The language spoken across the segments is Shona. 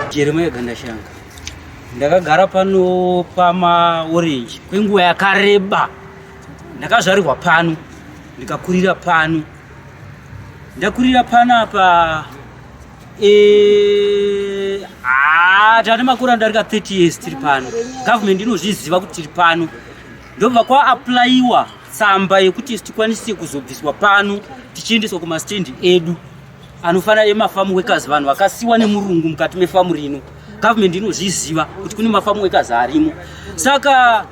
Jeremiah Gandashanga. Ndakagara pano pama orange kwenguva yakareba. Ndakazvarirwa pano, ndikakurira pano. Ndakurira pano apa tane makore andarika 30 years tiri pano. Government inozviziva kuti tiri pano. Ndobva kwaaplayiwa tsamba yekuti tikwanise kuzobviswa pano tichiendeswa kumastendi edu anofanira emafamu workers, vanhu vakasiwa nemurungu mukati mefamu rino. Government inozviziva kuti kune mafamu workers arimo. Saka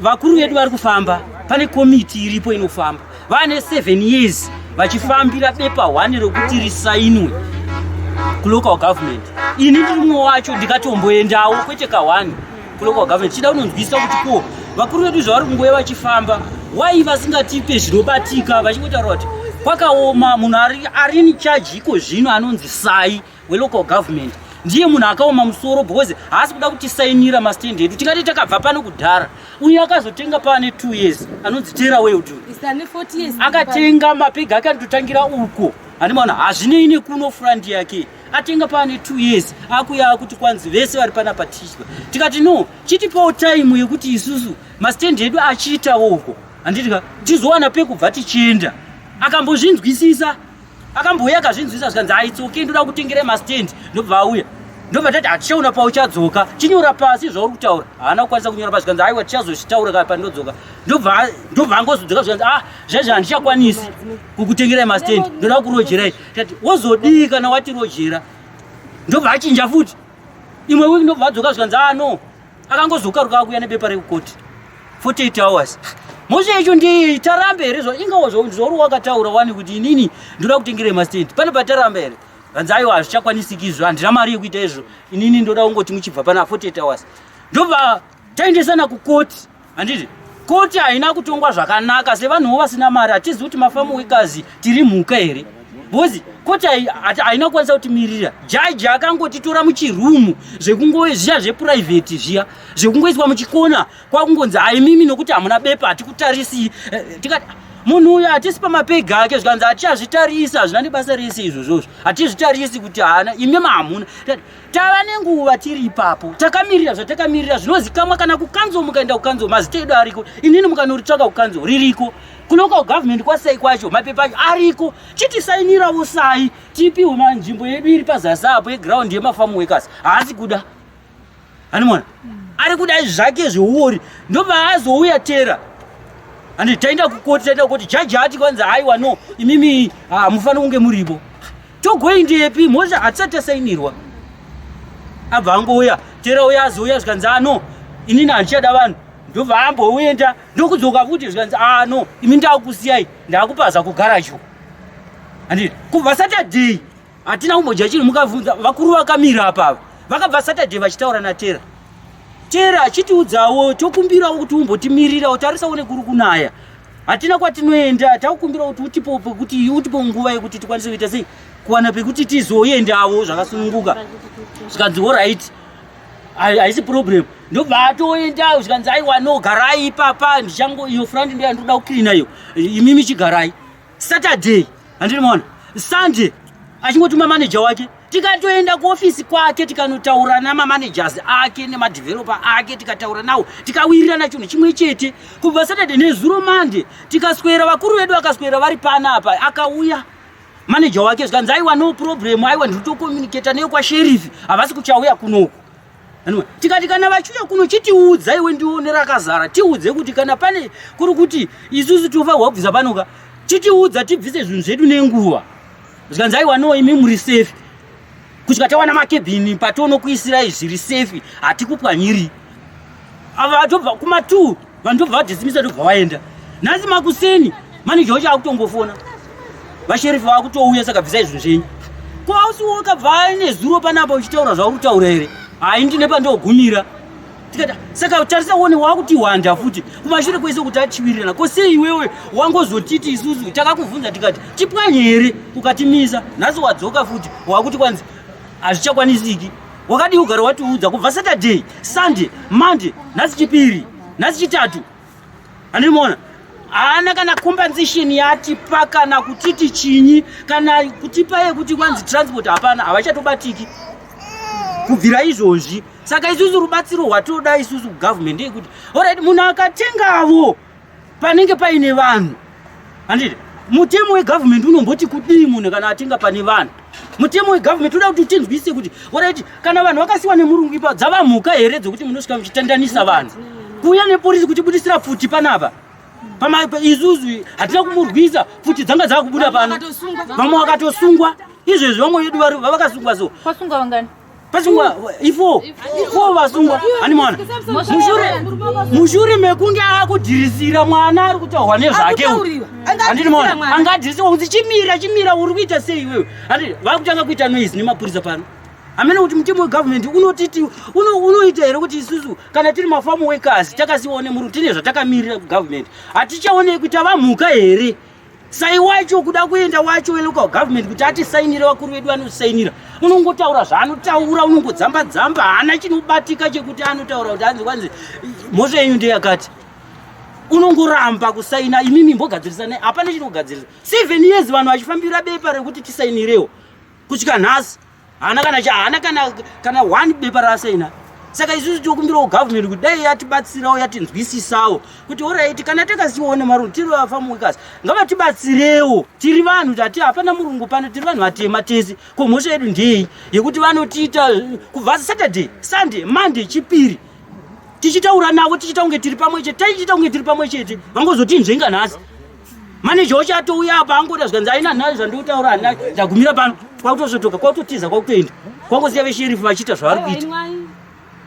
vakuru vedu vari kufamba, pane komiti iripo inofamba. Vane 7 years vachifambira bepa 1 rokuti risainwe kulocal government. Ini ndiri mumwe wacho ndikatomboendawo kwete ka1 kulocal government. Chida unonzwisa kuti ko vakuru vedu zvavari kungoya vachifamba, wai vasingatipe zvinobatika vachingotaura kuti kwakaoma. Munhu ari in charge iko zvino anonzi Sai welocal government ndiye munhu akaoma musoro because haasi kuda kutisainira mastendi edu. Tikati takabva pano kudhara, uye akazotenga pane 2 years anonzi Tera Wedu akatenga mapega akandotangira uko. Handimaona hazvinei nekuno front yake, atenga pane 2 years akuya kuti kwanzi vese vari pana patiswa. Tikati no, chitipawo time yekuti isusu mastendi edu achiitawo uko, handitika tizowana pekubva tichienda. Akambozvinzwisisa, akamboya akazvinzwisisa zvikanzi aitsoke ndoda kutengera mastendi. Ndobva auya, ndobva tati hatichaona pauchadzoka, chinyora pasi zvauri kutaura. Haana kukwanisa kunyora pasi, zvikanzi aiwa tichazozvitaura kana pandodzoka. Ndobva angozodzoka zvikanzi zvezvi handichakwanisi kukutengera mastendi, ndoda kurojerai. Tati wozodii kana watirojera? Ndobva achinja futi imwe wiki. Ndobva adzoka zvikanzi no, akangozokaruka akuya nebepa rekukoti 48 hours. Mose icho ndi taramba here ingawa zvauri wakataura wani kuti inini ndoda kutengera mastendi. Pane pataramba here kanzi aiwa hazvichakwanisiki, handina mari yekuita izvo, inini ndoda kungoti muchibva pana 48 hours. Ndobva taendesana kukoti. Handiti koti haina kutongwa zvakanaka sevanhuwo vasina mari. Hatizi kuti mafamu workers tiri mhuka here, bozi koti haina kwanisa kutimirira. Jaji akangotitora muchirumu zviya zveprivate zviya zvekungoiswa muchikona kwakungonzi haimimi nokuti hamuna bepa hatikutarisi. Tikati munhu uyu hatisi pamapega ake, zvikanzi hatichazvitarisa, hazvina nebasa rese izvozvozvo, hatizvitarisi kuti hana imimi hamuna. Tava nenguva tiri ipapo takamirira zvatakamirira, zvinozikamwa kana kukanzo mukaenda kukanzo mazita edu ariko. Inini mukanoritsvaka kukanzo ririko, kulocal government kwasai kwacho mapepa acho ariko. Chitisainirawo Sai tipiwe manzvimbo yedu iri pazasi apo yeground yemafamu workers. Haasi kuda, hanimona ari kuda zvake zveuori. Ndobva azouya Tera, handi taenda kukoti, taenda kuti jaji ati kwanzi aiwa no, imimi hamufanira kunge muripo. Togoendepi mose hatisati tasainirwa? Abva angouya Tera uya azouya zvikanzi no, inini handichada vanhu. Ndobva amboenda ndokudzoka futi zvikanzi no, imi ndakusiyai ndakupaza kugaracho. Handiti kubva Saturday hatina kumboja chiri. Mukabvunza vakuru vakamira apava, vakabva Saturday vachitaura naTera. Tera achitiudzawo tokumbirawo kuti umbotimirira utarisawo nekuri kunaya. Hatina kwatinoenda, takukumbirawo kuti utipo pekuti utipo nguva yekuti tikwanise kuita sei kuwana pekuti tizoendawo zvakasununguka. Zvikanzi alright, haisi problem. Ndobva atoenda zvikanzi aiwa no, garai ipapa ndichango iyo front ndiyo ndoda kuklina iyo, imimi chigarai. Saturday handinoona, Sunday achingotuma manager wake. Tikatoenda kuofisi kwake tikanotaura namamanagers ake nemadeveloper ake, tikataura nawo tikawirirana chinhu chimwe chete. Kubva Saturday nezuro Monday tikaswera, vakuru vedu vakaswera vari pana apa. Akauya manager wake zvikanzi aiwa no problem, aiwa ndinotokomunicata neyo kwasheriff, havasi kuchauya kunoko. Tikati kana vachiuya kuno chitiudza iwe ndione rakazara, tiudze kuti kana pane kuri kuti isusu tofanirwa kubvisa panoka, chitiudza tibvise zvinhu zvedu nenguva. Zvikanzi aiwa no, imi muri safe. Kusvika tawana makebhini patonokuisirai zviri safe, hatikupwanyiri. Ava tobva kuma2 vanhu tobva vadhisimisa tobva vaenda. Nhasi makuseni manager wacho akutongofona, vasherifi vakutouya, saka bvisai zvinhu zvenyu. Ko ausi wakabva nezuro panapa uchitaura zvauri kutaura here? Hai ndine pandogumira. tikati saka utarisa uone wakuti wanda futi kumashure kwese kuti achiwirirana kose iwewe wangozotiti isusu takakuvhunza tikati tipwanyere ukatimisa nhasi wadzoka futi wakuti kwanzi hazvichakwanisiki wakadi ugara watiudza kubva Saturday Sunday Monday nhasi chipiri nhasi chitatu andimona haana kana compensation yatipa kana kutiti chinyi kana kutipa kuti kwanzi transport hapana havachatobatiki kubvira izvozvi saka isusu rubatsiro rwatoda isusu government yekuti alright munhu akatengavo panenge paine vanhu handiti mutemo wegovernment unomboti kudii munhu kana atenga pane vanhu mutemo wegovernment unoda kuti utinzwise kuti alright kana vanhu vakasiwa nemurungu ipapo dzava mhuka here dzokuti munosvika muchitandanisa vanhu kuuya nepolisi kuchibudisira futi panapa isusu hatina kumurwisa futi dzanga dzakubuda pano vamwe vakatosungwa izvezvi vamwe vedu vavakasungwa so kwasungwa vangani pasungwa ifo vasungwa animwana mushure mekunge akudhirisira mwana ari kutaurwa nezvake handiti mwana angadhirisiwa kuti chimira uri kuita sei iwewe handiti vakutanga kuita noise nemapurisa pano amene kuti mutemo wegovernment unotiti unoita here kuti isusu kana tiri mafarm workers takasiwawo nemurungu tine zvatakamirira kugovernment hatichaonei kuti tava mhuka here sai wacho kuda kuenda wacho welocal government kuti atisainire vakuru vedu vanosainira unongotaura zvaanotaura unongodzamba haana chinobatika chekuti anotaura kuti anzi kwanzi mhosva yenyu ndeyakati unongoramba kusaina imimi mbogadzirisa naye hapana chinogadzirisa 7 years vanhu vachifambira bepa rekuti tisainirewo kusvika nhasi haana kana 1 bepa raasaina saka isusu tikumbirawo government kuti dai yatibatsirawo yatinzwisisawo kuti alright kana takasiwawo nemarungu tiri vafarm workers ngavatibatsirewo tiri vanhu tati hapana murungu pano tiri vanhu vatema tese ko mhosva yedu ndei yekuti vanotiita kubva Saturday Sunday Monday chipiri tichitaura navo tichita kunge tiri pamwe chete vangozotinzvenga nhasi maneja wacho atouya apa angoda zvikanzi aina nhasi zvandotaura hana ndagumira pano kwakutozotoka kwakutotiza kwakutoenda kwangosiya vesherifu vachiita zvavari kuita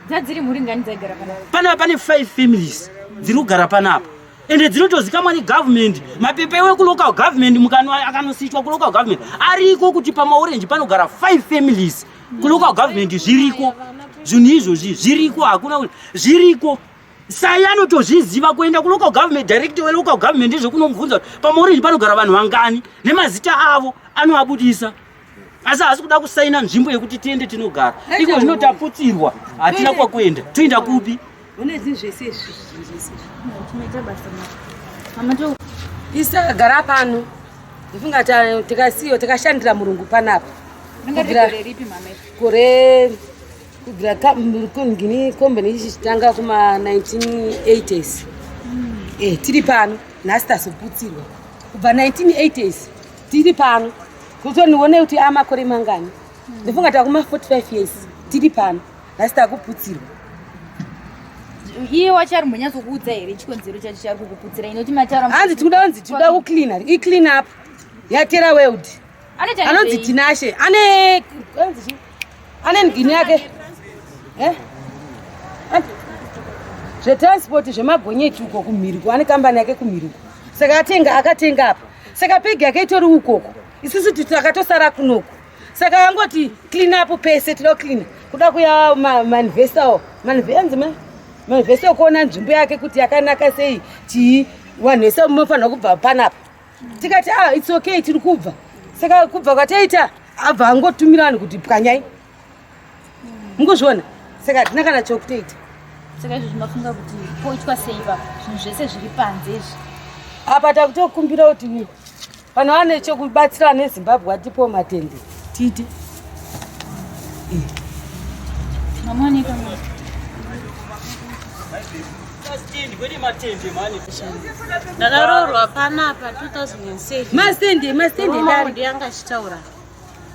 dzadziri mhuri ngani dzaigara panapa pane 5 families dziri kugara panapa ende dzinotozikamwa negovernment mapepa ewe kulocal government mukano akanositwa kulocal government ariko kuti pamaorenji panogara 5 families kulocal government zviriko zvinhu izvozvi zviriko hakuna kuti zviriko sai anotozviziva kuenda kulocal government director welocal government ezvekunomubvunza kuti pamaorenji panogara vanhu vangani nemazita avo anoabudisa asi hasi kuda kusaina nzvimbo yekuti tiende tinogara iko zvinotaputsirwa hatina kwakuenda toenda kupi isagara pano ifunga tikasiyo tikashandira murungu panapa kore kubvira ngini kombeni ichitanga kuma 1980s tiri pano nhasi tazoputsirwa kubva 1980s tiri pano kutonione kuti amakore mangani ndifunga takuma 45 years tiri pano nhasi takuputsirwa iye wachari mbonyatsokuudza here chikonzero chacho chari kukuputsira inoti matara hanzi tikuda kucleana iclean up yatera world anonzi tinashe ane ngini yake zvetransport zvemagonyeti uko kumhiriko ane kambani yake kumhiriko saka akatenga apa saka pegi yake itori ukoko isusu takatosara kunoko saka angoti clean up pese tida clean kuda kuya manifesto kuona nzvimbo yake kuti yakanaka sei chii vanhu vese munofanira kubva panapa tikati it's okay tiri kubva saka kubva kwataita abva angotumira vanhu kuti pwanyai mungozviona saka hatina kana chokutoita saka izvo zvinofunga kuti poitwa sei pa zvinhu zvese zviri panze izvi apa takutokumbira kuti vanhu vane chokubatsira nezimbabwe atipo matende tiite mamonika ndakarorwa panapa 2007 masende ndari yanga achitaura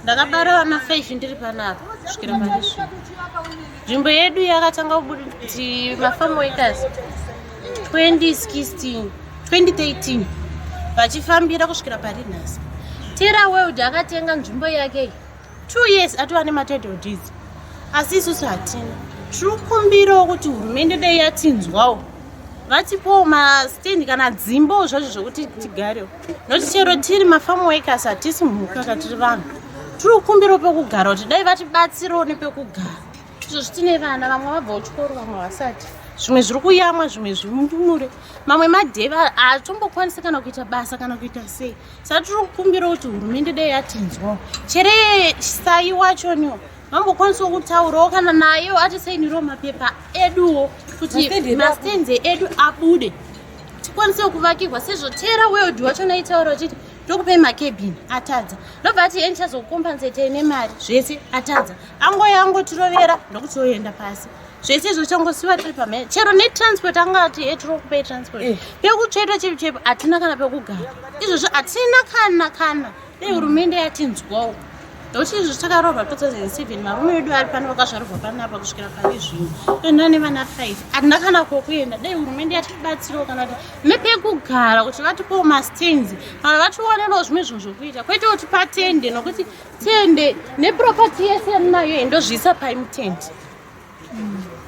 ndakabara vana 5 ndiri panapa kusvikira parizvo nzvimbo yedu yakatanga kuti mafarm workers 2013 vachifambira kusvikira pari nhasi tera world akatenga nzvimbo yake 2 years atova nematitle deeds asi isusu hatina tiri kukumbirawo kuti hurumende dai yatinzwawo vatipowo mastendi kana dzimbo zvacho zvokuti tigarewo nokuti chero tiri mafarm workers hatisi mhuka katiri vanhu tiri kukumbirawo pekugara kuti dai vatibatsirawo nepekugara izvo zvitine vana vamwe vabva kuchikoro vamwe vasati zvimwe zviri kuyamwa zvimwe zvimundumure mamwe madheva hatombokwanisi kana kuita basa kana kuita sei saka tiri kukumbira kuti hurumende dei yatinzwawo chere sai wachoniwo vambokwanisawo kutaurawo kana nayewo atisainirawo mapepa eduwo kuti mastenzi edu abude tikwanisewo kuvakirwa sezvo tera world wachona itaura uchiti tokupai makebhini atadza ndobva ati eni chazokukompansetei nemari zvese atadza angoya angotirovera ndokuti oenda pasi zvese izvo changosiwa tiri pamene chero netransport angati tiri transport pekutsvetwa chepu hatina kana pekugara izvozvo hatina kana dei hurumende yatinzwawo nokuti izvo takarohwa 2007 marume edu ari pano vakazvarurwa panapa kusvikira pane zvino toenda nevana 5 hatina kana kwokuenda dei hurumende yatibatsirawo kana kuti nepekugara kuti vatipowo mastenzi kana vatiwanerawo zvimwe zvinhu zvokuita kwete kuti patende nokuti tende nepropati yese yamunayo ndozviisa paimutende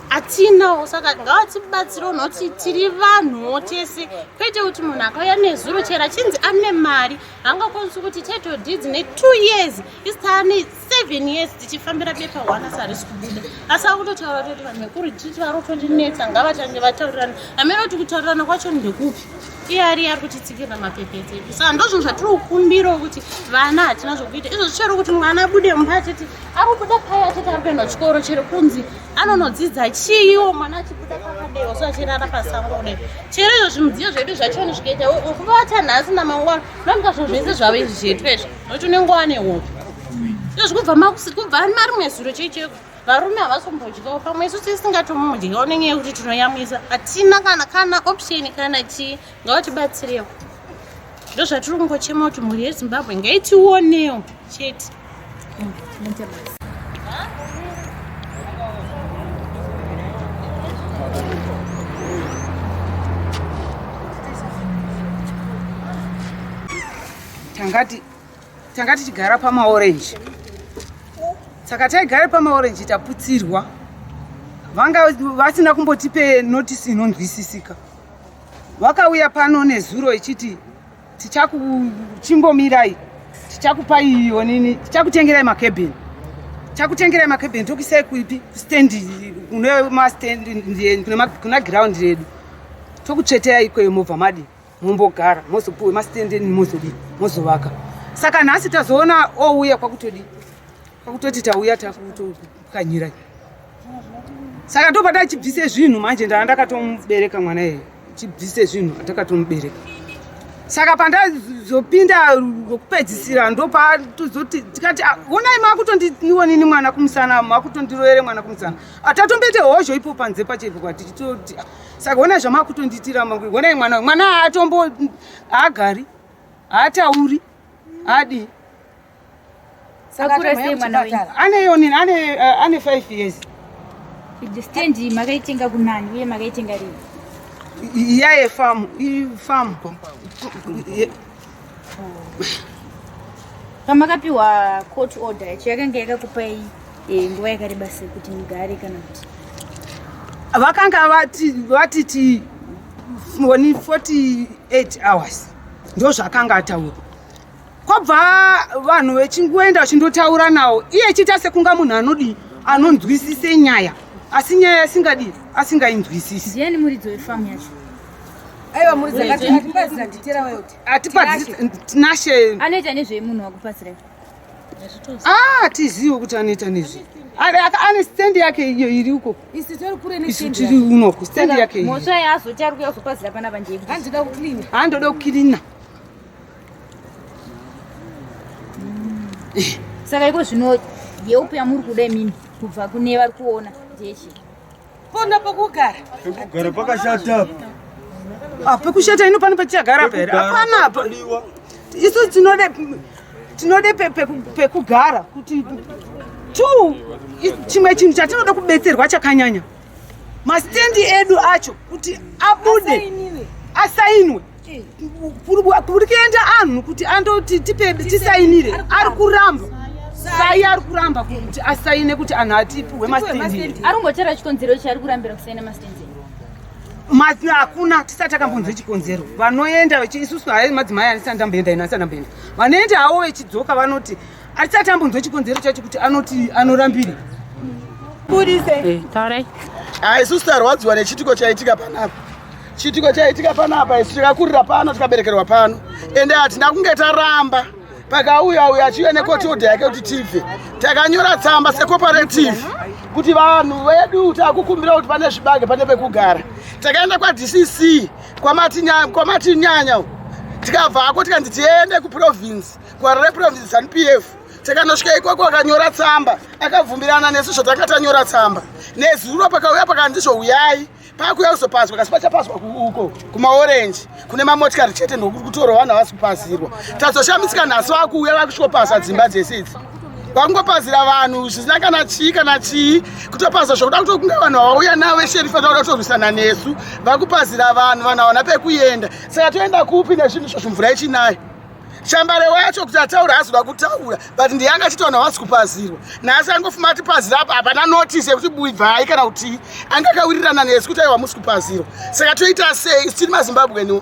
hatinawo saka ngavatibatsirawo nokuti tiri vanhuwo tese kwete kuti munhu akauya nezuro chero achinzi ane mari hangakwanisi kuti title deeds ne 2 years isitane 7 years tichifambira bepa 1 asi harisi kubuda asi akutotaura kuti vanhu vekuri titi vari kutondinetsa ngavatange vataurirana amene kuti kutaurirana kwacho ndekupi iye ari kutitsikira mapepete edu saka ndozvinhu zvatiri kukumbirawo kuti vana hatina zvokuita izvo zvichero kuti mwana abude mumba achiti ari kubuda pai achiti ari kuenda chikoro chero kunzi anonodzidza chiiwo mwana achibuda pakadewo so achirara pasango kudai chero izvo zvimudziyo zvedu zvachoni zvikaita ukuvata nhasi namangwana ndomuka zvinhu zvese zvava izvi zvetu izvo nokuti unenge wane hope izvo kubva marimwe zuro cheicheko varume havasombodyawo pamwe isu tisingatomudyawo nenyaya yekuti tinoyamwisa hatina kana option kana chii ngavatibatsirewo ndo zvatiri kungochema kuti mhuri yezimbabwe ngaitionewo chete tanga tichigara pamaorenji saka taigara pamaorenji taputsirwa vanga vasina kumbotipe notisi inonzwisisika vakauya pano nezuro ichiti tichakuchimbomirai tichakupai iyo nini tichakutengerai makebhini tokuisai kuipi stendi kuna ground redu tokutsvetai ikweyo mobva madi mombogara mozopuwe mastendi mozodii mozovaka saka nhasi tazoona ouya kwakutoti tauya takutokanyirai saka ndobva tachibvise zvinhu manje ndakatomubereka mwana iye chibvise zvinhu atakatomubereka saka pandazopinda rokupedzisira ndopatozoti tikati onai makutondionini mwana kumusana makutondiroere mwana kumusana atatombete hozho ipo panze pachepo kwatitoti saka onai zvamakutonditira onai mwana haatombo haagari haatauri adi ane 5 years stendi makaitenga kunani uye makaitenga rini yaye famu pamakapiwa court order yacho yakanga yakakupai nguva yakareba sei kuti mugare kana kuti vakanga vatiti 48 hours ndo zvakanga ataura kwabva vanhu vechingoenda vachindotaura nawo iye chita sekunga munhu anonzwisise nyaya asi nyaya asingainzwisisi ndiani muridzo wefamu yacho aiwa muridzi atipadzira nditera wayoti atipadzira tinashe anoita nezvemunhu wakupatsirai tizivo kuti anoita nezve ane stendi yake iyo iri uko isu tiri unoko stendi yake iyo mosva yaazoti ari kuya kuzopatsira panapa ndeyekuti handoda kukilina saka iko zvino yeupi yamuri kudai mini kubva kune vari kuona ndeshe pona pekugara pakashata pekushata ino pano patichagara pere hapana isu tinode pekugara kuti chimwe chinhu chatinoda kubetserwa chakanyanya mastendi edu acho kuti abude asainwe kuri kuenda anhu kuti andoti tisainire ari kuramba sai ari kuramba kuti asaine kuti anhu atipuhwe mastendi ari kungotera chikonzero chari kurambira kusaina mastendi hakuna tisati takambonzwa chikonzero vanoenda isusu hai madzimai anisati ndamboenda ina asati ndamboenda vanoenda havo vechidzoka vanoti atisati tambonzwa chikonzero chacho kuti anoti anorambire Taurai. Isusu tarwadziwa nechitiko chaitika panapa. Chitiko chaitika panapa isu takakurira pano tikaberekerwa pano. Ende hatina kunge taramba. Pakauya achiuya nekotoda yake kuti tife. Takanyora tsamba secooperative kuti vanhu vedu takukumbira kuti pane zvibage pane pekugara. Takaenda kwa-DCC kwamati nyanya. Tikabvako tikanzi tiende kuprovince, kwa province ZANU-PF. Takanosvika ikoko akanyora tsamba, akabvumirana nesu zvotanga tanyora tsamba. Nezuro pakauya pakandizvo uyai, pakuya kuzopaswa kasi pachapaswa uko kumaorenji kune mamotikari chete ndokuri kutorwa vanhu havasi kupazirwa. Tazoshamisika nhasi vakuuya vakusvopasa dzimba dzese idzi. Vakungopazira vanhu zvisina kana chii kutopasa zvokuda kutokunga vanhu vauya navo vesherifa tauda kutorwisana nesu vakupazira vanhu havana pekuenda. Saka toenda kupi nezvinhu izvo mvura ichinaya. Shambare wacho kuti ataura hazoda kutaura but ndiye angachiti vanhu havasi kupazirwa. Nhasi angofuma atipazira apa hapana notice yekuti bvai kana kuti angakawirirana nesu kuti aiwa musi kupazirwa. Saka toita sei tiri maZimbabwean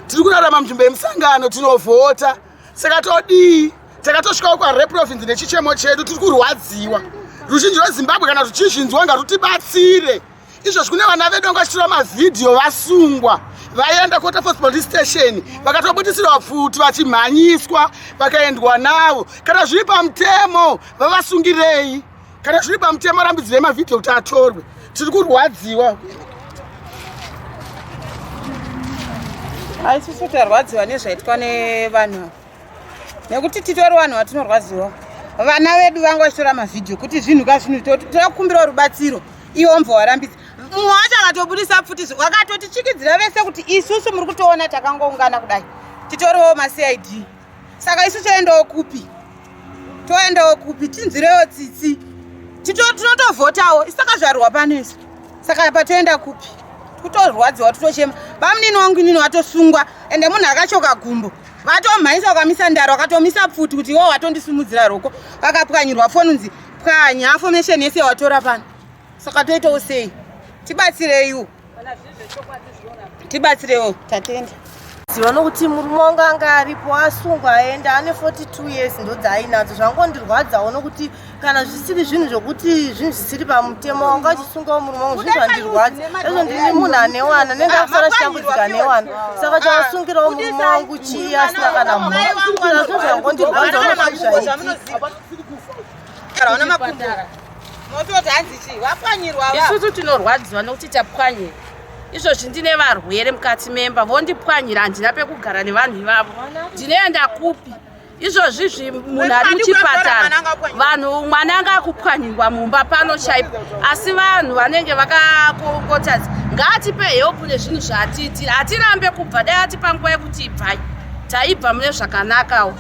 tiri kurarama munzvimbo yemusangano tinovhota. Saka todii takatosvikawo kwa-province nechichemo chedu tiri kurwadziwa. Ruzhinji rweZimbabwe kana ruchizvinzwa ngarutibatsire. Izvozvi kune vana vedu vangachitora mavhidhiyo vasungwa vaenda Waterfalls police station vakatobutisirwa pfuti vachimhanyiswa vakaendwa navo. Kana zviri pamutemo vavasungirei. Kana zviri pamutemo rambidzirei mavhidhiyo kuti atorwe. Tiri kurwadziwa. Isusu tarwadziwa nezvaitwa nevanhu nekuti titori vanhu vatinorwadziwa. Vana vedu vanga vachitora mavhidhiyo kuti zvinhu kazvinhu tokumbira rubatsiro iwo mbva warambidza. Mumwe wacho akatobudisa pfuti vakatotichikidzira vese kuti isusu muri kutoona takangoungana kudai titoriwo maCID. Saka isu toendawo kupi? Toendawo kupi? Tinzirewo tsitsi. Tinotovhotawo isaka zvarwa panesu. Saka patoenda kupi? Kutorwadziwa tutochema. Bamunini wangu inini watosungwa ende munhu akachoka gumbo. Vatomhanyisa vakamisa ndaro vakatomisa pfuti kuti iwo watondisimudzira roko. Vakapwanyirwa foni nzi pwanya information yese watora pano. Saka toitawo sei? Tibatsireiwo. Tibatsireiwo tatenda. Ziva nokuti murume wangu anga aripo asungwa aenda ane 42 years ndodzainadzo zvangondirwadzawo nokuti kana zvisiri zvinhu zvokuti zvinhu zvisiri pamutemo wanga achisungawo murume wangu zvinhu zvandirwadza. Izvo ndini munhu ane wana nenge asara chitambudzika newana saka chasungirawo murume wangu chii asina kana mhuri. Zvinhu zvangondirwadzawo nokuti zvaitika. Isusu tinorwadziwa nokuti tapwanyira. Izvozvi ndine varwere mukati memba vondipwanyira handina pekugara nevanhu ivavo. Ndinoenda kupi? Izvozvi munhu ari muchipatara vanhu mwana anga akupwanyirwa mumba pano chaipo asi vanhu vanenge vakakotadza ngatipe help nezvinhu zvaatiitira. Hatirambe kubva dai atipa nguva yekuti ibvai taibva mune zvakanakawo.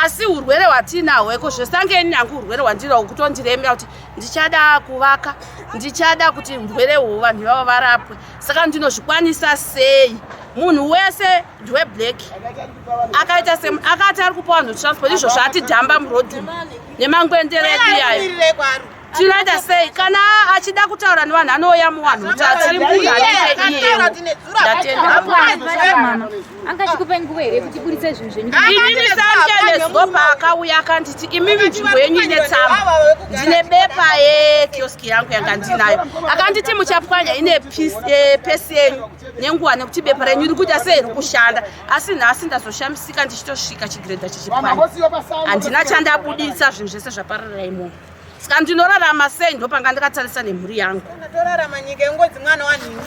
Asi urwere hwatinahwo eko zvesangeni nangu urwere hwandinawo kutondiremera kuti ndichada kuvaka ndichada kuti urwere uhwo vanhu ivavo varapwe. Saka ndinozvikwanisa sei? Munhu wese ndweblack akaita akati ari kupa vanhu transport izvo zvatidhamba murodhi nemangwendere edu yayo. Tinoita sei? Kana achida kutaura nevanhu anoya muvanhu kuti atiri munhu anenge iyewo. Ndatenda. Angachikupa nguva here kuti budise zvinhu zvenyu? Inini sanjenesgopa akauya akanditi imimi nzvimbo yenyu ine tsamba ndine bepa yekioski yangu yanga ndinayo. Akanditi muchapwanya ine pesi yenyu nenguva nekuti bepa renyu riri kuita sei riri kushanda. Asi nhasi ndazoshamisika ndichitosvika chigredha chichipwanya. Handina chandabudisa zvinhu zvese zvapararira imomo. Saka ndinorarama sei ndopanga ndakatarisa nemhuri yangu. Torarama nyika yengodzi mwana waningi.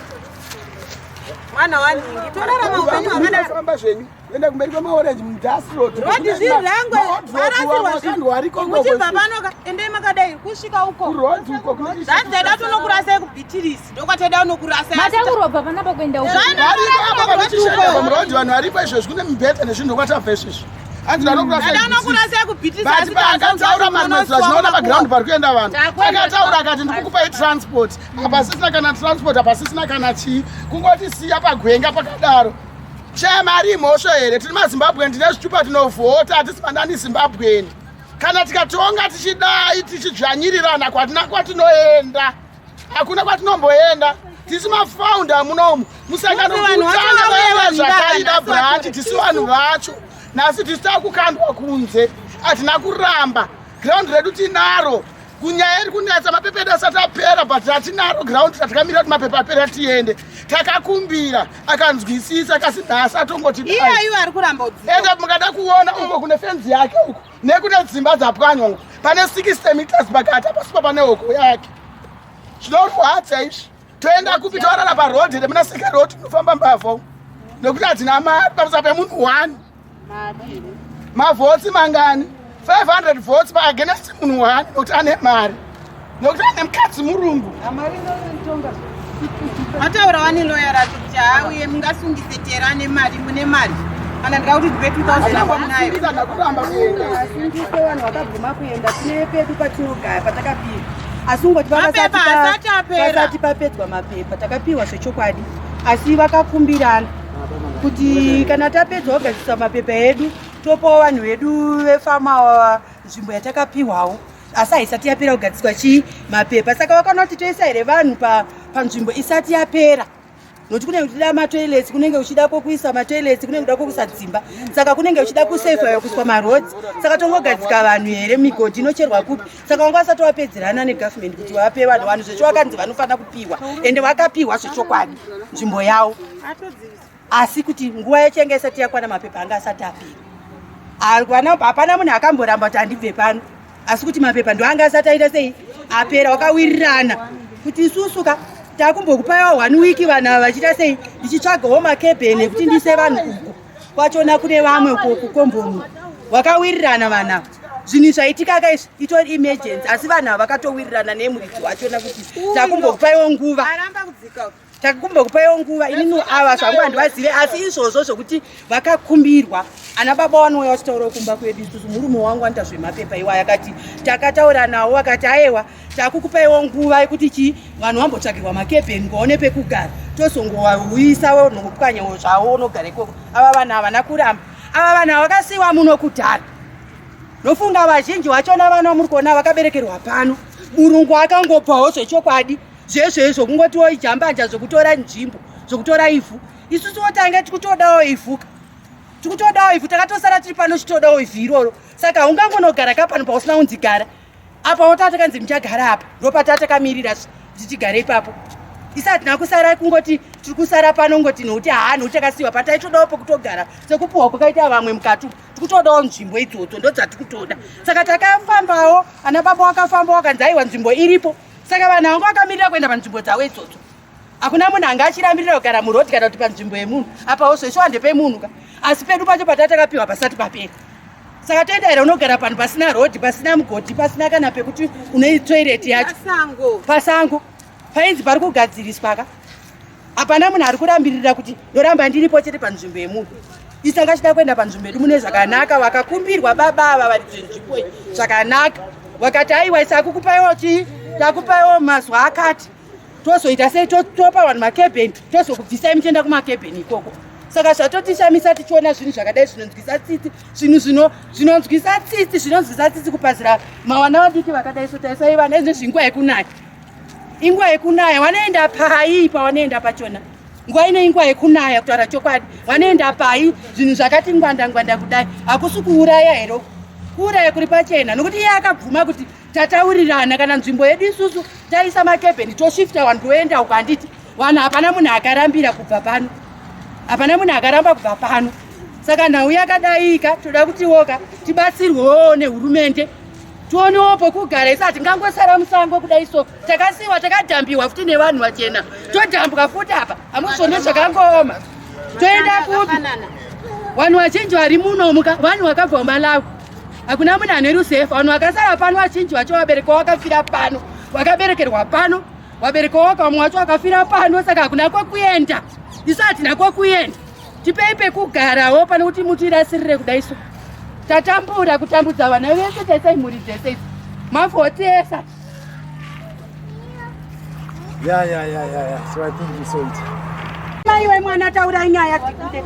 Mwana waningi torarama upenyu hwakadaro zvenyu enda kumberi kwemaorenji mudhasi road. Rodi zvirangwe varasirwa variko kuchibva panoka endei makadai kusvika uko. Kurodi uko kuti zvaida tonokurasai kuBhitirisi ndokwatoda unokurasai. Matakurobva panapa kuenda uko. variko apa vachishanda pamurodi vanhu varipo izvozvi kune mibhedha nezvinhu ndokwatavha izvozvi. Anokurasai kuBhitirisi asi akataura mamwezva zvinoona paground pari kuenda vanhu. Akataura akati ndikukupai transport apasisina kana transport apasisina kana chii kungoti siya pagwenga pakadaro. Shamari imhosvo here tiri maZimbabwean tine zvitupa tinovhota hatisi mandani Zimbabwean. Kana tikatonga tichidai tichidzvanyirirana kwatina kwatinoenda hakuna kwatinomboenda. Tisi mafounder munomu musangano kutanga zvakaida branch tisi vanhu vacho. Nasi tisita kukandwa kunze hatina kuramba ground redu tinaro kunyaya iri kunetsa mapepa edu asati apera but hatinaro ground tatakamira kuti mapepa apera tiende takakumbira akanzwisisa akasi nhasi atongoti iyeyu ari kuramba ende mukada kuona uko kune fenzi yake uko nekune dzimba dzapwanywa uko pane 60 meters pakati apasupa pane hoko yake zvinorwadza izvi toenda kupi taorana parodhi ende muna seke rodi tinofamba mbavha nekuti hadzina mari pamusa pemunhu 1 mavhotsi mangani 500 votes against munhu 1 nekuti ane mari nekuti ane mukadzi murungu mataurawa neloya racho kuti auye mungasungise tera ane mari mune mari kana ndikauti tipe 2000 apamunayo kuramba kuenda asungise vanhu vakabvuma kuenda tine pedu patinogara patakapirwa asi ungoti mapepa asati apera pasati papedzwa mapepa takapiwa zvechokwadi asi vakakumbirana kuti kana tapedza kugadzisa mapepa edu topawo vanhu vedu vefama nzvimbo yatakapiwawo asi haisati yapera kugadziswa chii mapepa saka vakaona kuti toisa here vanhu panzvimbo isati yapera nokuti kunenge kuchida matoilets kunenge kuchida kokuisa matoilets kunenge kuda kokuisa dzimba saka kunenge kuchida kusevha kuswa marodzi saka tongogadzika vanhu here migodhi inocherwa kupi saka vanga vasati vapedzerana negavhmendi kuti vape vanhu zvecho vakanzi vanofanira kupiwa ende vakapiwa zvechokwadi nzvimbo yavo asi kuti nguva yachenga isati yakwana mapepa anga asati apera hapana munhu akamboramba kuti handibve pano asi kuti mapepa ndo anga asati aita sei apera wakawirirana kuti isusuka takumbokupawo 1 week vanhu ava vachita sei ndichitsvagawo makebheni ekuti ndise vanhu uko kwachona kune vamwe kukomboni wakawirirana vanhu ava zvinhu zvaitika kaizvi itori emergency asi vanhu ava vakatowirirana nemuridzi wachona kuti takumbokupawo nguva takumbokupawo nguva inini ava zvangu handivazive asi izvozvo zvokuti vakakumbirwa ana baba vanouya vachitaurawo kumba kwedu isusu murume wangu anoita zvemapepa iwaya akati takataura nawo akati aiwa takukupaiwo nguva yekuti chii vanhu vambotsvagirwa makebheni kwaone pekugara tozongovauyisa nokupwanyawo zvavo unogara ikoko ava vanhu havana kuramba ava vanhu ava vakasiyiwa muno kudhara nofunga vazhinji vachona vana vamuri kuona vakaberekerwa pano murungu akangobvawo zvechokwadi zvezvezvo kungotiwo ijambanja zvokutora nzvimbo zvokutora ivhu isusu wotange tikutodawo ivhuka tikutodawo ivhu takatosara tiri pano chitodawo ivhu iroro saka ungangonogara kapano pausina kunzigara apa wotatakanzi muchagara apa ndopatatamirira tichigara ipapo isa hatina kusara kungoti tiri kusara pano ngoti nokuti nokuti takasiyiwa pataitodawo pokutogara sekupuhwa kwakaita vamwe mukati tikutodawo nzvimbo idzodzo ndo dzatikutoda saka takafambawo ana baba wakafamba wakanzi aiwa nzvimbo iripo saka vanhu vangu vakamirira kuenda panzvimbo dzavo idzodzo hakuna munhu anga achiramirira kugara murodhi kana kuti panzvimbo yemunhu apawo zvesho hande pemunhu ka asi pedu pacho patatakapiwa pasati papera saka toenda here unogara panhu pasina rodhi pasina mugodhi pasina kana pekuti une toireti yacho pasango painzi pari kugadziriswa ka hapana munhu ari kurambirira kuti ndoramba ndiripo chete panzvimbo yemunhu isanga chida kuenda panzvimbo yedu mune zvakanaka vakakumbirwa baba ava varidze nzvimbo zvakanaka vakati aiwa isa akukupaiwo chii takupaiwo mazuva akati tozoita sei topa vanhu makebheni tozokubvisai muchienda kumakebheni ikoko saka zvatotishamisa tichiona zvinhu zvakadai zvinonzwisa tsitsi zvinhu zvinonzwisa tsitsi kupazira mawana vadiki vakadai sotaisai vana izvi zvinguva yekunaya inguva yekunaya wanoenda pai pawanoenda pachona nguva ino inguva yekunaya kutaura chokwadi wanoenda pai zvinhu zvakati ngwanda kudai hakusi kuuraya hero kuuraya kuri pachena nokuti iye akabvuma kuti tataurirana kana nzvimbo yedu isusu taisa makebheni toshifta vanhu toenda uko handiti vanhu hapana munhu akarambira kubva pano hapana munhu akaramba kubva pano saka nhau yakadaika toda kutiwoka tibatsirwewo nehurumende tionewo pokugara isa hatingangosara musango kudai so takasiyiwa takadhambiwa futi nevanhu vachena todhambwa futi apa hamuzvone zvakangooma toenda kupi vanhu vazhinji vari munomuka vanhu vakabva mumalawi hakuna munhu ane ruzefa vanhu vakasara pano vazhinji vacho vabereki vakafira pano vakaberekerwa pano vabereki vamwe vacho vakafira pano saka hakuna kwekuenda isu hatina kwekuenda tipei pekugarawo pane kuti mutirasirire kudai so tatambura kutambudza vana vese taisai mhuri dzese idzi mavhotesa so I think you saw it. Maiwe mwana taura nyaya dzikude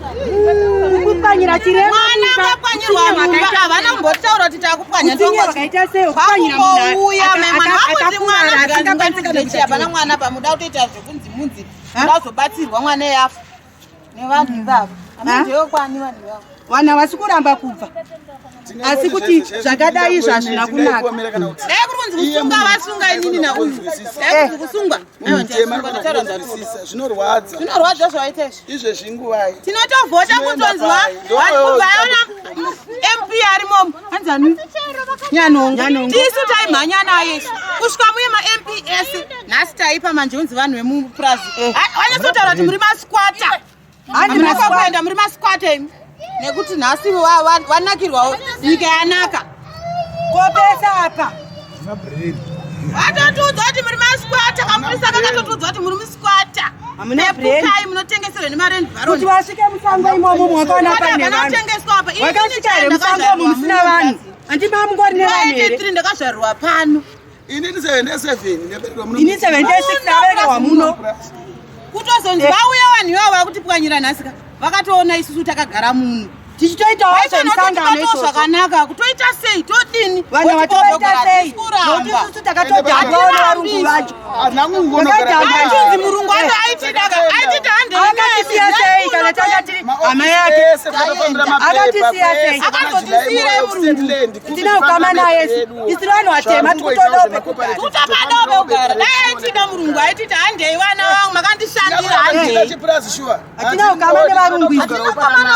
kupanyira chirembo mwana akapwanyirwa makaita havana kumbotaura kuti takupwanya ndongokaita sei kupanyira munhu uya mwana wakuti mwana asingabatsirwe hapana mwana pamuda kutoita zvekunzi munzi muda kuzobatsirwa mwana yafa nevanhu ivavo hamujewo kwani vanhu ivavo Wana wasikuramba kubva. Asi kuti zvakadai zvazvina kunaka. Kurunzi kusunga vasunga inini na uyu. Kurunzi kusungwa. Zvinorwadza. Zvinorwadza zvaita izvi. Izvezvi nguvai. Tinotovhota kutonzwa kubvaona MP arimo anzani Nyanongo. Tisu taimhanya naye. Kusvika muye ma MP ese nhasi taipa manjonzi vanhu vemupurazi. Vanyasotaura kuti muri masquatter. Handina kuenda muri masquatter imi. Nekuti nhasi wanakirwawo nyika yanaka. Kopesa apa. Vatotudza kuti muri masquatter, kamurisa vakatotudza kuti muri musquatter. Hamuna brand. Kai munotengeserwa nemarendi Kuti varoni. wasvike musango imomo mwakaona pane vanhu. Vanotengeswa apa. Wakasvika here musango umu musina vanhu. Handima mungori nevanhu here. Tiri ndakazvarwa pano. Ini 77 ndaberekwa muno. Ini 76 ndaberekwa muno. Kutozonzi vauya vanhu ivavo vakutipwanyira nhasika. Vakatoona isusu takagara muno. Tichitoitawo semusangano izvozvo. Zvakanaka kutoita sei todini. Vana vatoita sei. Nokuti isusu takatodhamba varungu vacho. Achinzi murungu aitida handei. Akatisiya sei kana tanga tiri hama yake. Akatisiya sei. Akazotisiira murungu. Tina ukama naye. Isiri vanhu vatema tikutodope kugara. Tutapadope kugara. Dai aitida murungu aitida handei vana vangu makandishandira handei. Hatina ukama nevarungu izvo.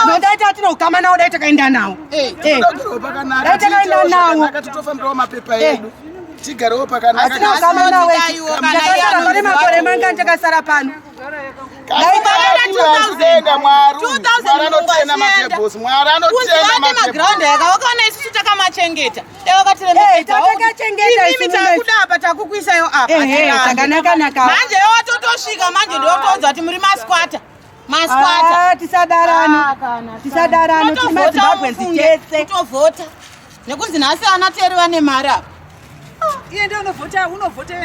Ndodaita hatina ukama nawo dai takaenda nawo. Dai takaenda nawo. Totofambirawo mapepa edu. Tigarewo pakanaka. Hatina ukama nawo. Takasara pane makore manga takasara pano. Maground yakawakaona isusu takamachengeta. Takudapa takukuisayo apa. Takanaka. Manje watotosvika manje ndotoudza kuti muri masquatter. Tisadarano tiri maZimbabwean tese. Kutovhota. Nekunzi nhasi ana teri vane mari apa. Iye ndio unovhota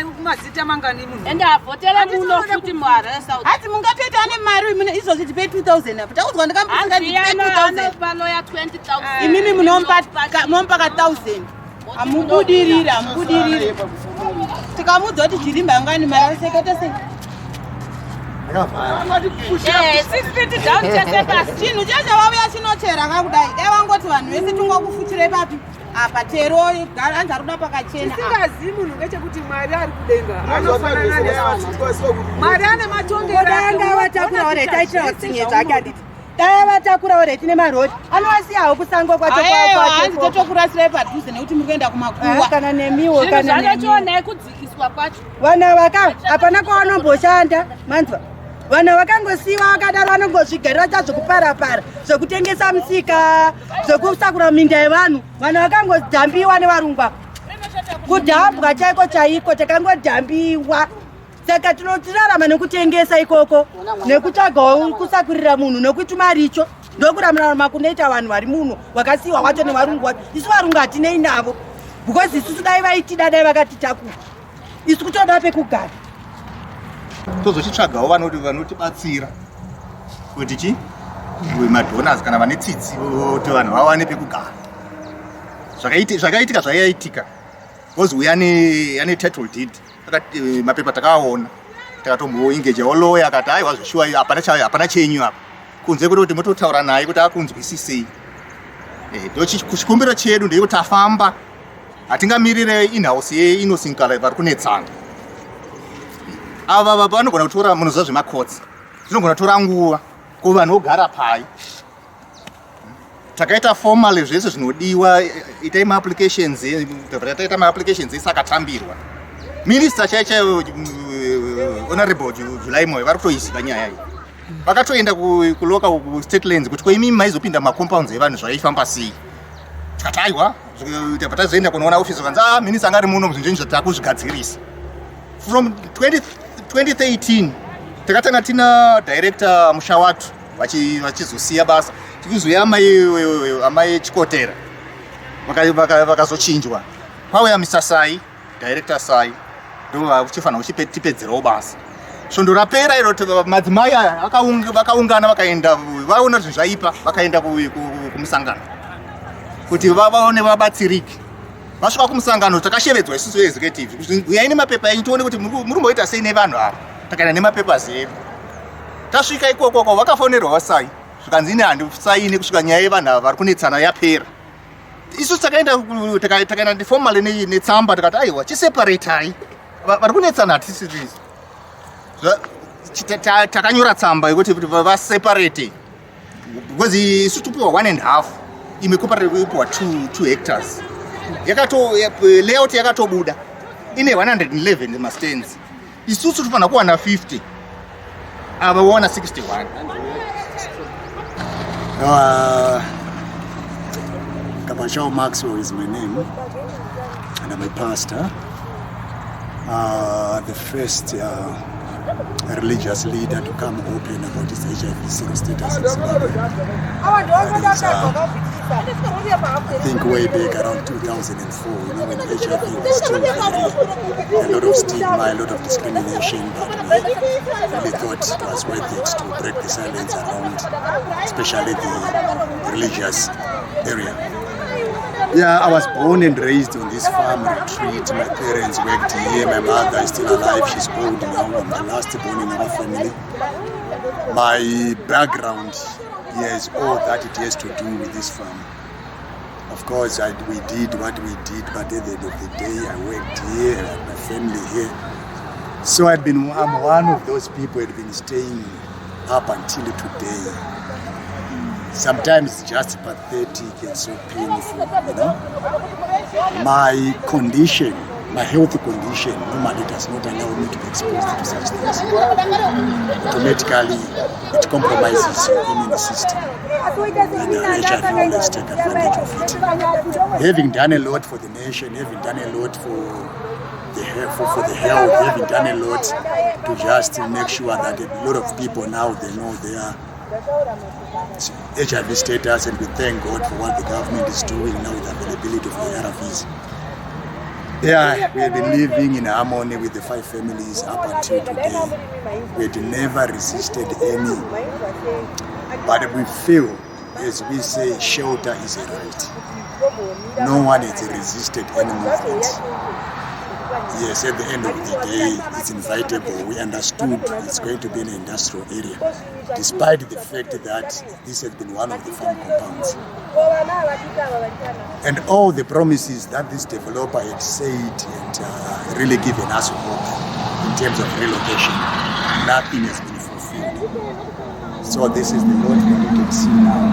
kumazita mangani munhu. Ende avhotera muno futi muHarare. Ati mungatoita ane mari mune izvozvi tipe 2000 apa. Takudzwa ndikambusinga ndipe 2000. Pano ya 20,000. Imimi munompa ka 1000. Amubudirira. Tikamudza kuti chirimba ngani mari sekete sei. Chinhu chacho vauya chinochera kakudai. Dai vangoti vanhu vese tungokufuchire papi. Apa tero anza ruda pakachena. Tisingazivi munhu ngechekuti Mwari ari kudenga. Anofanana nevanhu. Mwari ane matongero. Danga vatakura ore taitira utsinye zvakaditi. Dai vatakura ore tine marori. Anowasiyawo kusango kwacho kwacho. Hanzi totokurasirai padhuze nekuti muri kuenda kumakuwa. Kana nemiwo kana nemiwo. Zvakachiona kudzikiswa kwacho. Vana vaka hapana kwavanomboshanda manzwa. Vana vakangosiyiwa vakadaro vanongozvigarira zvokupara-para, zvokutengesa musika, zvokusakura minda yevanhu. Vana vakangodhambiwa nevarungwa. Kudhambwa chaiko takangodhambiwa. Saka tinotirarama nekutengesa ikoko, nekutsvagawo kusakurira munhu, nekuti maricho ndokuramurama kunoita vanhu vari muno vakasiyiwa wacho nevarungu vacho. Isu varungu hatinei navo, because isusu dai vaitida dai vakatitakura. Isu kutoda pekugara. Tozochitsvagawo vanotibatsira kuti chi madonors kana vane tsitsi kuti vanhu vawane pekugara. Zvakaitika zvaiitika. Because we ane title deed. Mapepa takaona. Takatomboengejawo lawyer akati aiwa zvoshuwa hapana chenyu apa. Kunze kuti mototaura naye kuti akunzwisisei. Chikumbiro chedu ndeyekuti afamba. Hatingamirire in-house ye-innocent kala vari kunetsana. Ava vanogona kutora munhu zvezvemakotsi. Zvinogona kutora nguva kuva vanhu vogara pai. Takaita formally zvese zvinodiwa, itai ma-applications, taita ma-applications esakatambirwa. Minister chaichayo Honorable Sly Media vari kutoiziva nyaya iyi. Vakatoenda kulocal state lands kuti koimi maizopinda macompounds evanhu zvaifamba sei. Tikati aiwa, tazoenda kunoona office vanzi minister angari muno zvinhu zvatakuzvigadzirisa. From 2013 takatanga tina director musha watu vachizosiya basa tikuzouya amai chikotera vakazochinjwa pauya Mr. Sai, director Sai ndo vachifanira kuchipedzerawo basa. Svondo rapera iro madzimai vakaungana vakaenda vaona zvinhu zvaipa vakaenda kumusangano kuti vaone vabatsirike. Vasvika kumusangano takashevedzwa isusu executive uyai nemapepa enyu tione kuti muri kumboita sei nevanhu ava. Takaenda nemapepa zedu. Tasvika ikoko vakafonerwa Sai zvikanzini handisaini kusvika nyaya yevanhu ava vari kunetsana yapera. Isusu takaenda ndifomali netsamba tikati aiwa chiseparetai vari kunetsana hatisirisi. Takanyora tsamba yekuti vaseparate because isu tupiwa 1.5 imwe cooperative ipiwa 2 hectares. Layout yakatobuda ine 111 mastands. Isusu tufana kuwana 50 ava wana 61. Maxwell is my name, and I'm a pastor. The first religious leader to come open about his HIV single status in Zimbabwe. I think way back around 2004, when HIV was still a lot of stigma, a lot of discrimination, but we really thought it was worth it to break the silence around, especially the religious area. Yeah, I was born and raised on this farm retreat. My parents worked here. My mother is still alive. She's old now. I'm the last born in our family. My background here is all that it has to do with this farm. Of course, we did what we did, but at the end of the day, I worked here, I had my family here. So I'm one of those people who had been staying up until today. Sometimes it's just pathetic and so painful, you know. My condition, my health condition, normally does not allow me to be exposed to such things. Automatically, it compromises your immune system. And HIV always take advantage of it. Having done a lot for the nation, having done a lot for the health, having done a lot to just make sure that a lot of people now, they know their HIV status, and we thank God for what the government is doing now with the availability of the ARVs. Yeah, we have been living in harmony with the 5 families up until today. We had never resisted any, but we feel, as we say, shelter is a right. No one has resisted any movement. Yes, at the end of the day, it's inevitable. We understood it's going to be an industrial area, despite the fact that this has been one of the farm compounds. And all the promises that this developer had said and really given us hope in terms of relocation, nothing has been fulfilled. So this is the lot that we can see now,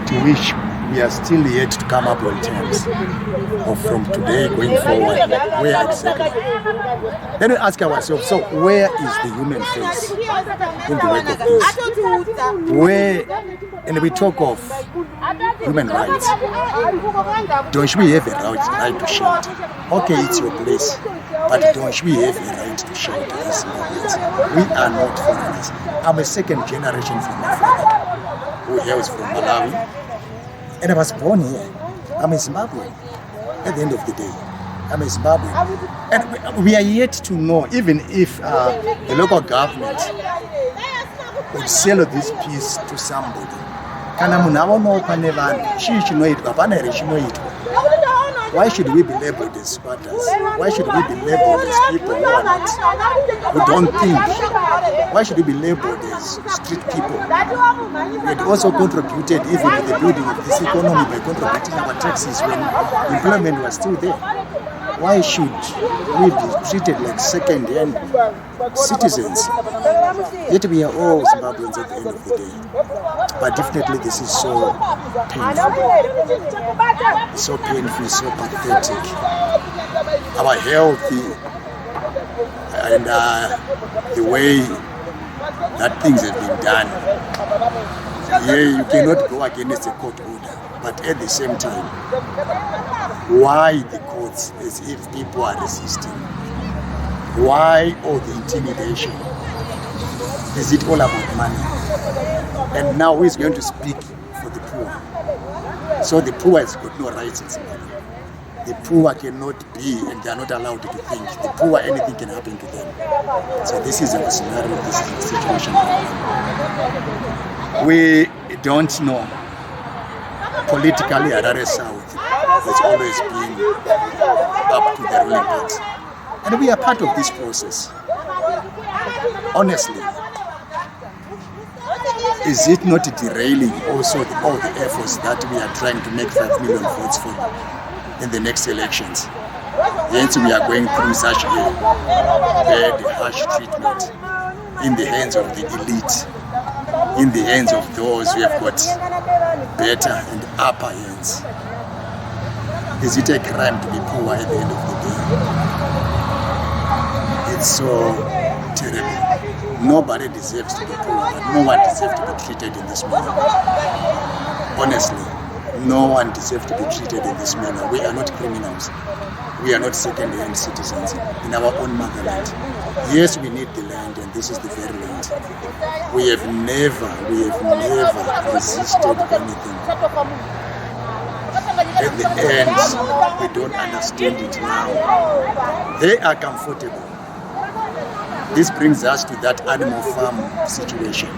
to which we are still yet to come up with terms of from today going forward, where exactly. Then we ask ourselves, so where is the human face in the wake of this? Where, and we talk of human rights, don't we have a right to shelter? Okay, it's your place, but don't we have a right to shelter as Zimbabweans? We are not foreigners. I'm a second generation from my father, who hails from Malawi. And I was born here. I'm a Zimbabwean. At the end of the day, I'm a Zimbabwean. And we are yet to know, even if the local government would sell this piece to somebody. Why should we be labeled as squatters? Why should we be labeled as people who don't think? Why should we be labeled as street people? We had also contributed even to the building of this economy by contributing our taxes when employment was still there. Why should we be treated like second-hand citizens? Yet we are all Zimbabweans at the end of the day. But definitely this is so painful. So painful, so pathetic. Our health and the way that things have been done. Yeah, you cannot go against a court order. But at the same time, why the courts as if people are resisting? Why all the intimidation? Is it all about money? And now who is going to speak for the poor? So the poor has got no rights in Zimbabwe. The poor cannot be, and they are not allowed to think. The poor, anything can happen to them. So this is our scenario, this is the situation. We don't know. Politically, Harare South has always been up to the ruling party. And we are part of this process. Honestly, is it not derailing also all the efforts that we are trying to make 5 million votes for in the next elections? Hence we are going through such a bad, harsh treatment in the hands of the elite, in the hands of those who have got better and upper hands. Is it a crime to be poor at the end of the day? It's so terrible. Nobody deserves to be poor, but no one deserves to be treated in this manner. Honestly, no one deserves to be treated in this manner. We are not criminals. We are not second-hand citizens in our own motherland. Yes, we need the land, and this is the very land. We have never resisted anything. At the end, we don't understand it now. They are comfortable. This brings us to that animal farm situation.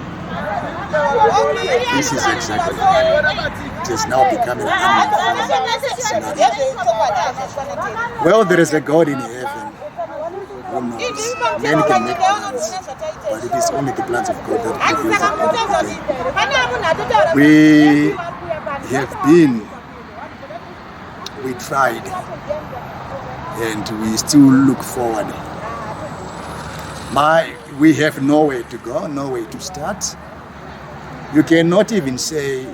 This is exactly it is now becoming an animal farm scenario. Well, there is a God in heaven who knows. Men can make plans, but it is only the plans of God that prevails at the end of the day. We tried, and we still look forward. We have nowhere to go, nowhere to start. You cannot even say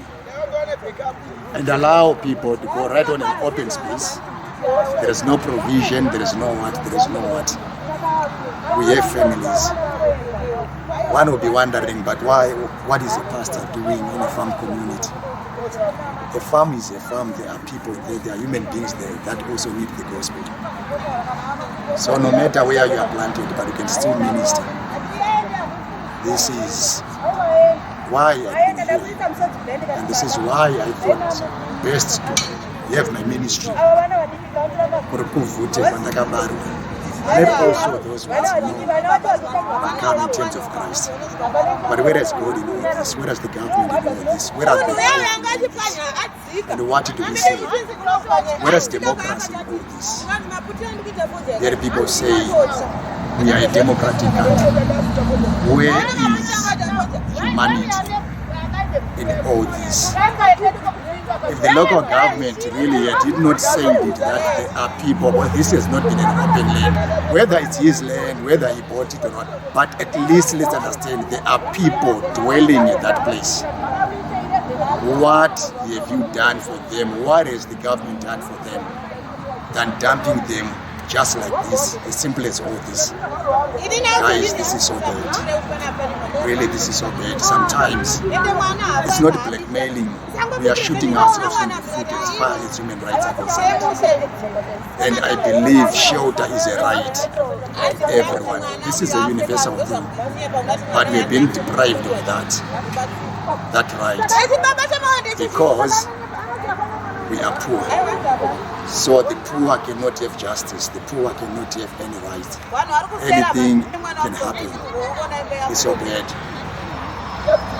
and allow people to go right on an open space. There is no provision, there is no what. We have families. One will be wondering, but why? What is a pastor doing in a farm community? A farm is a farm. There are people there, there are human beings there that also need the gospel. So no matter where you are planted, but you can still minister. This is why I've been here. And this is why I thought best to have my ministry. Let also those ones know come in terms of Christ. But where is God in all this? Where is the government in all this? Where are the faith? And what do we say? Where is democracy in all this? There people say we are a democratic country. Where is humanity in all this? If the local government really did not say it, that there are people, well, this has not been an open land, whether it's his land, whether he bought it or not, but at least let's understand there are people dwelling in that place. What have you done for them? What has the government done for them than dumping them just like this, as simple as all this? Guys, this is so bad. Really, this is so bad. Sometimes it's not blackmailing. We are shooting ourselves in the foot as far as human rights are concerned. And I believe shelter is a right of everyone. This is a universal thing. But we are being deprived of that right. Because we are poor. So the poor cannot have justice, the poor cannot have any right. Anything can happen. It's so bad.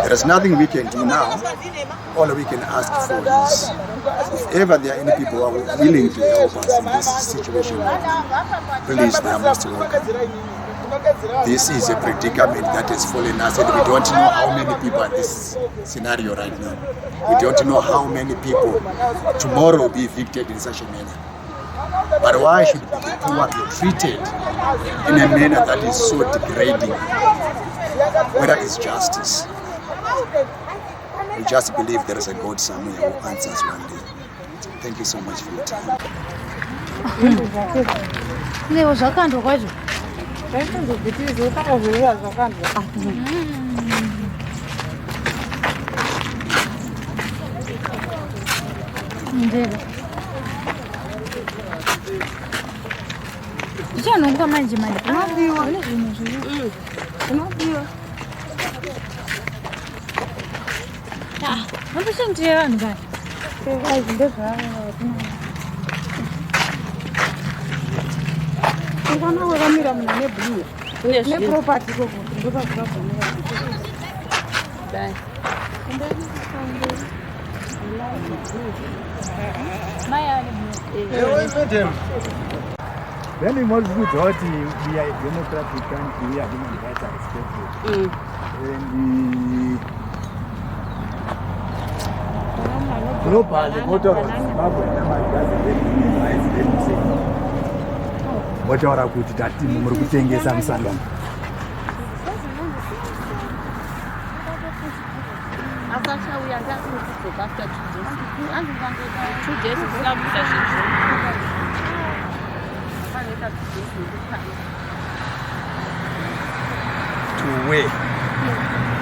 There is nothing we can do now. All we can ask for is, if ever there are any people who are willing to help us in this situation, please, they are most welcome. This is a predicament that has fallen us, and we don't know how many people are in this scenario right now. We don't know how many people tomorrow will be evicted in such a manner. But why should the poor be treated in a manner that is so degrading? Whether it's justice. We just believe there is a God somewhere who answers one day. Thank you so much for your time. Then we must do what we are a democratic country, we are human rights are respected. And Globally, motor Zimbabwe wataura kuti tatimu muri kutengesa musanga. To where?